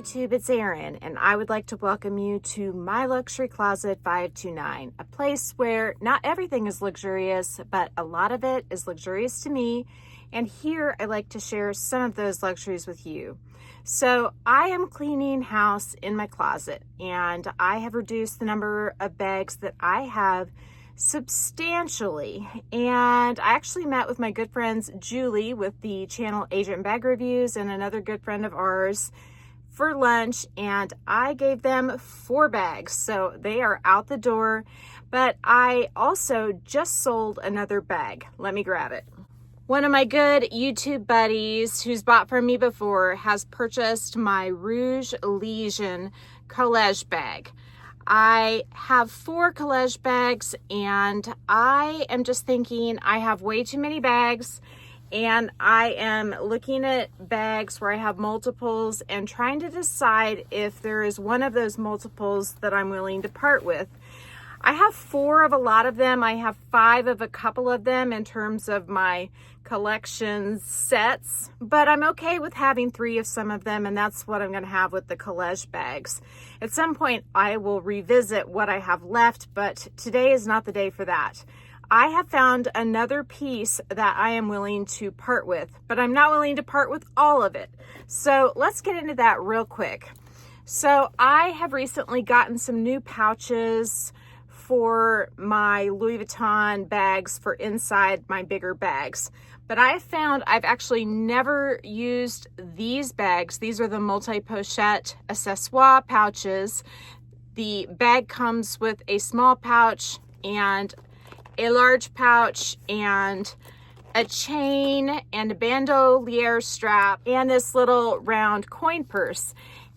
YouTube, it's Erin, and I would like to welcome you to my Luxury Closet 529, a place where not everything is luxurious, but a lot of it is luxurious to me, and here I like to share some of those luxuries with you. So I am cleaning house in my closet, and I have reduced the number of bags that I have substantially. And I actually met with my good friends Julie with the channel Agent Bag Reviews and another good friend of ours for lunch, and I gave them 4 bags, so they are out the door. But I also just sold another bag. Let me grab it. One of my good YouTube buddies who's bought from me before has purchased my Rouge Lesion collage bag. I have 4 collage bags, and I am just thinking I have way too many bags, and I am looking at bags where I have multiples and trying to decide if there is one of those multiples that I'm willing to part with. I have 4 of a lot of them. I have 5 of a couple of them in terms of my collection sets, but I'm okay with having 3 of some of them, and that's what I'm going to have with the collage bags. At some point, I will revisit what I have left, but today is not the day for that. I have found another piece that I am willing to part with, but I'm not willing to part with all of it. So let's get into that real quick. So I have recently gotten some new pouches for my Louis Vuitton bags for inside my bigger bags. But I have found I've actually never used these bags. These are the Multi-pochette accessoiries pouches. The bag comes with a small pouch and a large pouch and a chain and a bandolier strap and this little round coin purse.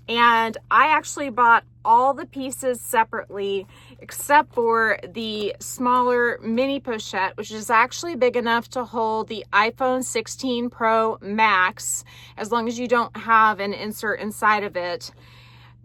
And I actually bought all the pieces separately except for the smaller mini pochette, which is actually big enough to hold the iPhone 16 Pro Max as long as you don't have an insert inside of it.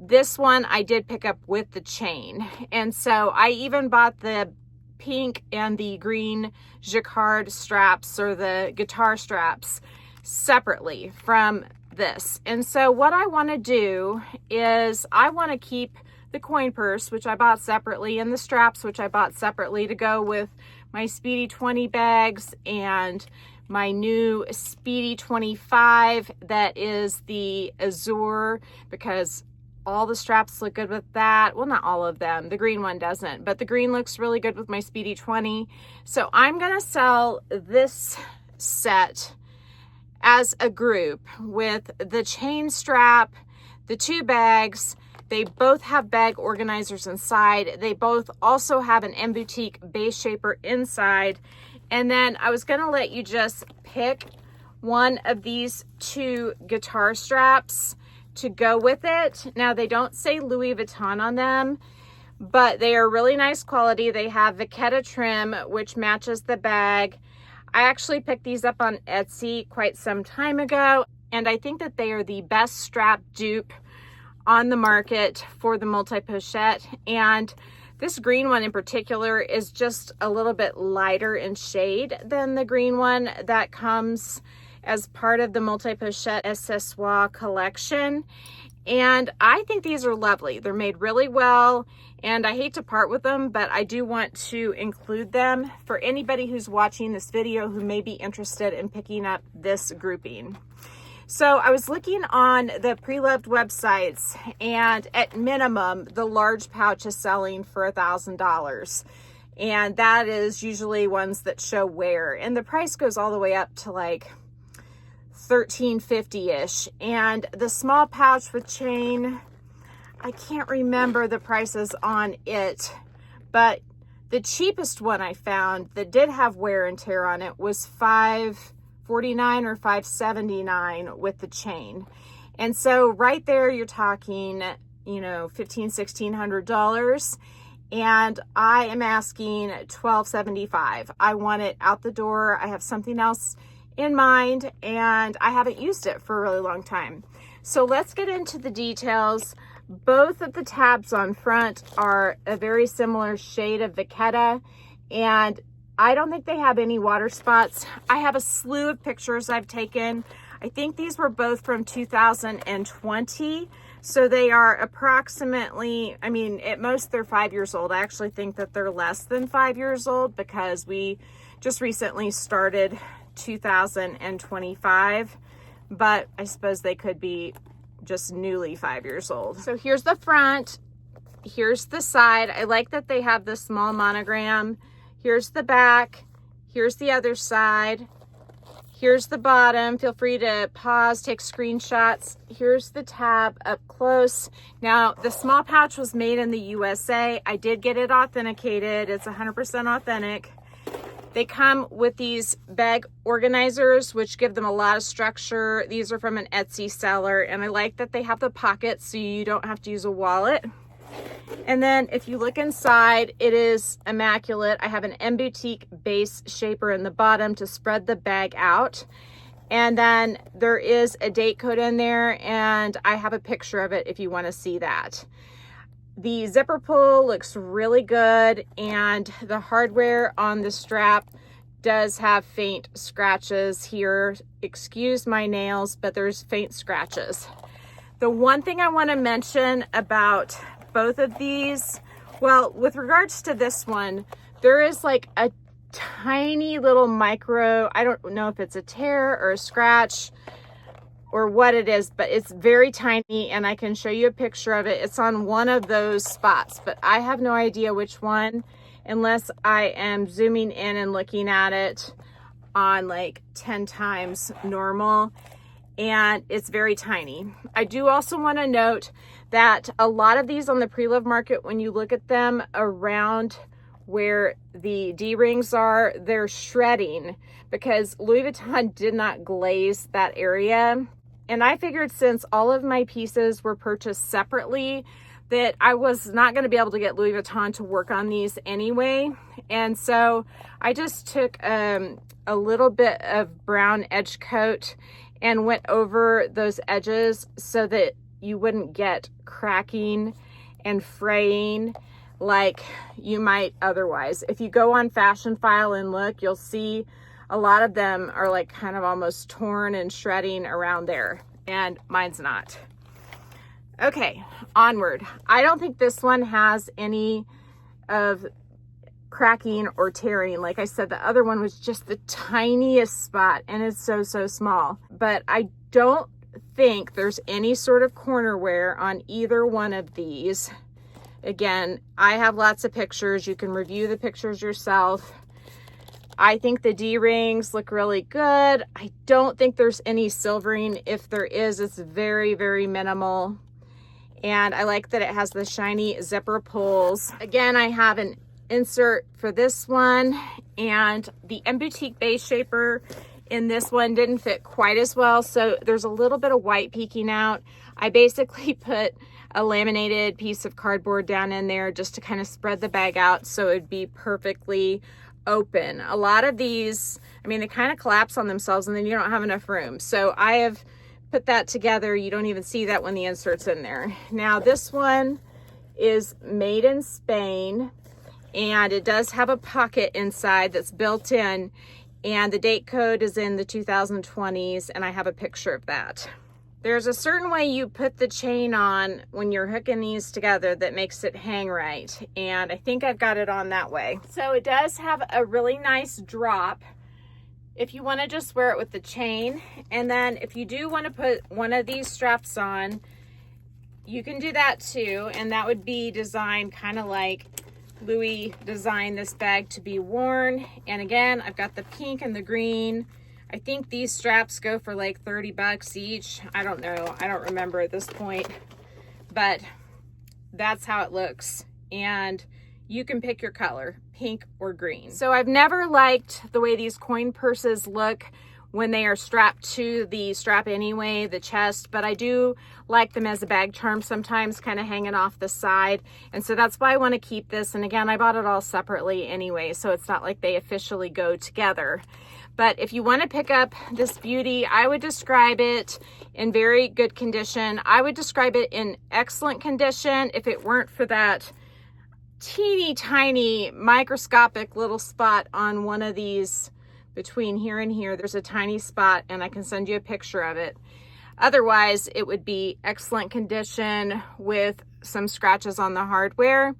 This one I did pick up with the chain. And so I even bought the pink and the green jacquard straps or the guitar straps separately from this. And so what I want to do is I want to keep the coin purse, which I bought separately, and the straps, which I bought separately, to go with my Speedy 20 bags and my new Speedy 25 that is the azure, because all the straps look good with that. Well, not all of them. The green one doesn't, but the green looks really good with my Speedy 20. So I'm going to sell this set as a group with the chain strap, the 2 bags. They both have bag organizers inside. They both also have an M Boutique base shaper inside. And then I was going to let you just pick one of these 2 guitar straps to go with it. Now, they don't say Louis Vuitton on them, but they are really nice quality. They have vachetta trim, which matches the bag. I actually picked these up on Etsy quite some time ago, and I think that they are the best strap dupe on the market for the multi-pochette. And this green one in particular is just a little bit lighter in shade than the green one that comes as part of the Multi-pochette accessoire collection. And I think these are lovely. They're made really well, and I hate to part with them, but I do want to include them for anybody who's watching this video who may be interested in picking up this grouping. So I was looking on the pre-loved websites, and at minimum, the large pouch is selling for $1,000. And that is usually ones that show wear. And the price goes all the way up to like $13.50-ish. And the small pouch with chain, I can't remember the prices on it, but the cheapest one I found that did have wear and tear on it was $549 or $579 with the chain. And so right there you're talking, you know, $1,500-$1,600, and I am asking $1,275. I want it out the door. I have something else in mind, and I haven't used it for a really long time. So let's get into the details. Both of the tabs on front are a very similar shade of vachetta, and I don't think they have any water spots. I have a slew of pictures I've taken. I think these were both from 2020. So they are approximately, I mean, at most they're 5 years old. I actually think that they're less than 5 years old because we just recently started 2025, but I suppose they could be just newly 5 years old. So here's the front, here's the side. I like that they have this small monogram. Here's the back, here's the other side. Here's the bottom. Feel free to pause, take screenshots. Here's the tab up close. Now, the small pouch was made in the USA. I did get it authenticated. It's 100% authentic. They come with these bag organizers, which give them a lot of structure. These are from an Etsy seller, and I like that they have the pockets so you don't have to use a wallet. And then if you look inside, it is immaculate. I have an M Boutique base shaper in the bottom to spread the bag out. And then there is a date code in there, and I have a picture of it if you want to see that. The zipper pull looks really good, and the hardware on the strap does have faint scratches here. Excuse my nails, but there's faint scratches. The one thing I want to mention about both of these, well, with regards to this one, there is like a tiny little micro, I don't know if it's a tear or a scratch or what it is, but it's very tiny, and I can show you a picture of it. It's on one of those spots, but I have no idea which one unless I am zooming in and looking at it on like 10 times normal, and it's very tiny. I do also want to note that a lot of these on the pre-loved market, when you look at them around where the D-rings are, they're shredding because Louis Vuitton did not glaze that area. And I figured since all of my pieces were purchased separately, that I was not going to be able to get Louis Vuitton to work on these anyway. And so I just took a little bit of brown edge coat and went over those edges so that you wouldn't get cracking and fraying like you might otherwise. If you go on Fashion File and look, you'll see a lot of them are like kind of almost torn and shredding around there, and mine's not. Okay, onward. I don't think this one has any of cracking or tearing. Like I said, the other one was just the tiniest spot, and it's so small. But I don't think there's any sort of corner wear on either one of these. Again, I have lots of pictures. You can review the pictures yourself. I think the D-rings look really good. I don't think there's any silvering. If there is, it's very minimal. And I like that it has the shiny zipper pulls. Again, I have an insert for this one, and the M Boutique base shaper in this one didn't fit quite as well, so there's a little bit of white peeking out. I basically put a laminated piece of cardboard down in there just to kind of spread the bag out so it would be perfectly open. A lot of these, I mean, they kind of collapse on themselves and then you don't have enough room. So I have put that together. You don't even see that when the insert's in there. Now this one is made in Spain, and it does have a pocket inside that's built in, and the date code is in the 2020s, and I have a picture of that. There's a certain way you put the chain on when you're hooking these together that makes it hang right, and I think I've got it on that way. So it does have a really nice drop if you want to just wear it with the chain, and then if you do want to put one of these straps on, you can do that too, and that would be designed kind of like Louis designed this bag to be worn. And again, I've got the pink and the green. I think these straps go for like 30 bucks each. I don't know. I don't remember at this point, but that's how it looks. And you can pick your color, pink or green. So I've never liked the way these coin purses look when they are strapped to the strap anyway, the chest, but I do like them as a bag charm sometimes, kind of hanging off the side. And so that's why I want to keep this. And again, I bought it all separately anyway, so it's not like they officially go together. But if you want to pick up this beauty, I would describe it in very good condition. I would describe it in excellent condition if it weren't for that teeny tiny microscopic little spot on one of these. Between here and here, there's a tiny spot, and I can send you a picture of it. Otherwise, it would be excellent condition with some scratches on the hardware.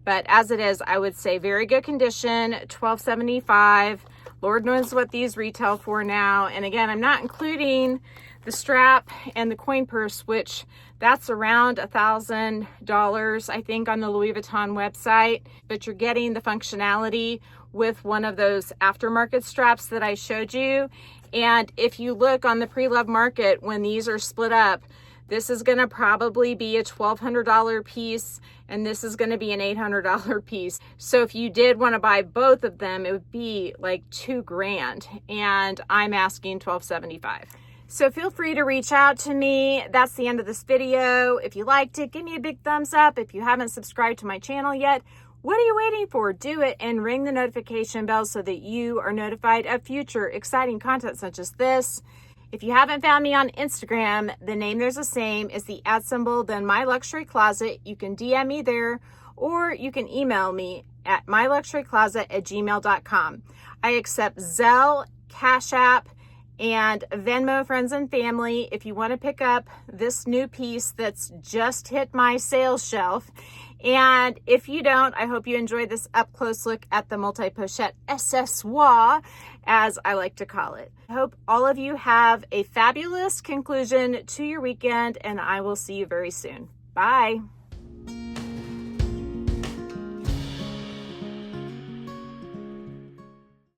But as it is, I would say very good condition, $12.75. Lord knows what these retail for now. And again, I'm not including the strap and the coin purse, which that's around $1,000, I think, on the Louis Vuitton website. But you're getting the functionality with one of those aftermarket straps that I showed you. And if you look on the pre-loved market, when these are split up, this is going to probably be a $1,200 piece, and this is going to be an $800 piece. So if you did want to buy both of them, it would be like $2,000, and I'm asking $1,275. So feel free to reach out to me. That's the end of this video. If you liked it, give me a big thumbs up. If you haven't subscribed to my channel yet, what are you waiting for? Do it and ring the notification bell so that you are notified of future exciting content such as this. If you haven't found me on Instagram, the name there's the same is the @ then My Luxury Closet. You can DM me there, or you can email me at myluxurycloset@gmail.com. I accept Zelle, Cash App, and Venmo Friends and Family if you want to pick up this new piece that's just hit my sales shelf. And if you don't, I hope you enjoyed this up close look at the multi-pochette accessoire, as I like to call it. I hope all of you have a fabulous conclusion to your weekend, and I will see you very soon. Bye.